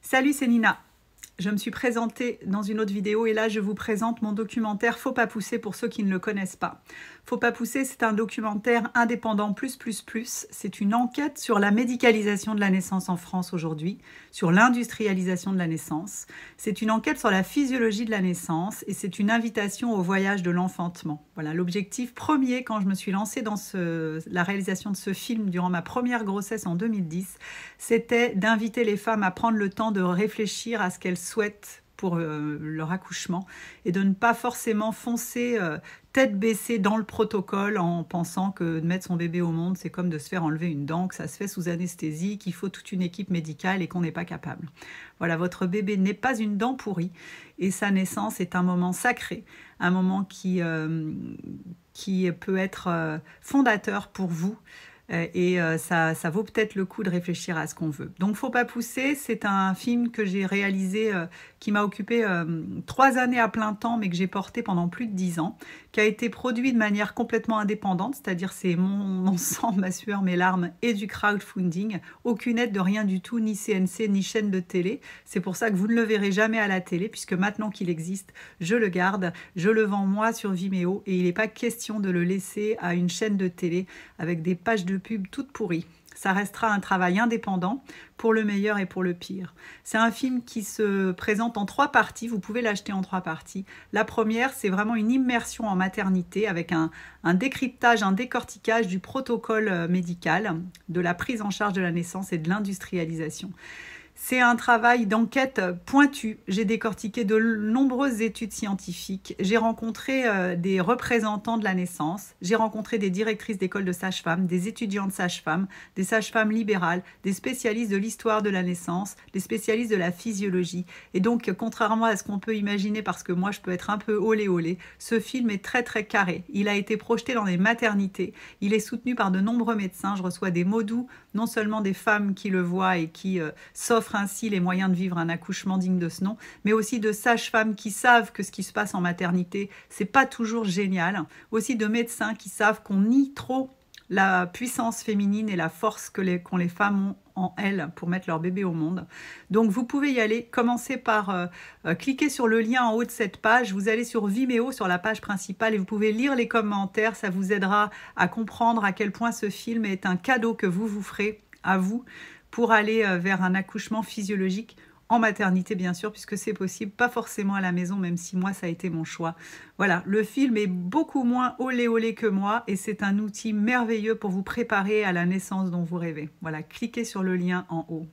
Salut, c'est Nina. Je me suis présentée dans une autre vidéo et là je vous présente mon documentaire Faut pas pousser pour ceux qui ne le connaissent pas. Faut pas pousser, c'est un documentaire indépendant plus. C'est une enquête sur la médicalisation de la naissance en France aujourd'hui, sur l'industrialisation de la naissance. C'est une enquête sur la physiologie de la naissance et c'est une invitation au voyage de l'enfantement. Voilà, l'objectif premier quand je me suis lancée dans la réalisation de ce film durant ma première grossesse en 2010, c'était d'inviter les femmes à prendre le temps de réfléchir à ce qu'elles souhaitent pour leur accouchement et de ne pas forcément foncer tête baissée dans le protocole en pensant que de mettre son bébé au monde, c'est comme de se faire enlever une dent, que ça se fait sous anesthésie, qu'il faut toute une équipe médicale et qu'on n'est pas capable. Voilà, votre bébé n'est pas une dent pourrie et sa naissance est un moment sacré, un moment qui peut être fondateur pour vous. Ça vaut peut-être le coup de réfléchir à ce qu'on veut. Donc, Faut pas pousser, c'est un film que j'ai réalisé, qui m'a occupé 3 années à plein temps, mais que j'ai porté pendant plus de 10 ans, qui a été produit de manière complètement indépendante, c'est-à-dire c'est mon sang, ma sueur, mes larmes et du crowdfunding. Aucune aide de rien du tout, ni CNC, ni chaîne de télé. C'est pour ça que vous ne le verrez jamais à la télé, puisque maintenant qu'il existe, je le garde, je le vends moi sur Vimeo, et il n'est pas question de le laisser à une chaîne de télé avec des pages de pub toutes pourries. Ça restera un travail indépendant pour le meilleur et pour le pire. C'est un film qui se présente en 3 parties. Vous pouvez l'acheter en 3 parties. La première, c'est vraiment une immersion en maternité avec un décryptage, un décortiquage du protocole médical, de la prise en charge de la naissance et de l'industrialisation. C'est un travail d'enquête pointu. J'ai décortiqué de nombreuses études scientifiques. J'ai rencontré des représentants de la naissance. J'ai rencontré des directrices d'école de sages-femmes, des étudiantes sages-femmes, des sages-femmes libérales, des spécialistes de l'histoire de la naissance, des spécialistes de la physiologie. Et donc, contrairement à ce qu'on peut imaginer, parce que moi je peux être un peu olé, ce film est très carré. Il a été projeté dans des maternités. Il est soutenu par de nombreux médecins. Je reçois des mots doux, non seulement des femmes qui le voient et qui s'offrent ainsi les moyens de vivre un accouchement digne de ce nom, mais aussi de sages-femmes qui savent que ce qui se passe en maternité, c'est pas toujours génial. Aussi de médecins qui savent qu'on nie trop la puissance féminine et la force qu'ont les femmes ont en elles pour mettre leur bébé au monde. Donc vous pouvez y aller, commencez par cliquer sur le lien en haut de cette page, vous allez sur Vimeo, sur la page principale, et vous pouvez lire les commentaires, ça vous aidera à comprendre à quel point ce film est un cadeau que vous vous ferez à vous pour aller vers un accouchement physiologique en maternité, bien sûr, puisque c'est possible, pas forcément à la maison, même si moi, ça a été mon choix. Voilà, le film est beaucoup moins olé que moi et c'est un outil merveilleux pour vous préparer à la naissance dont vous rêvez. Voilà, cliquez sur le lien en haut.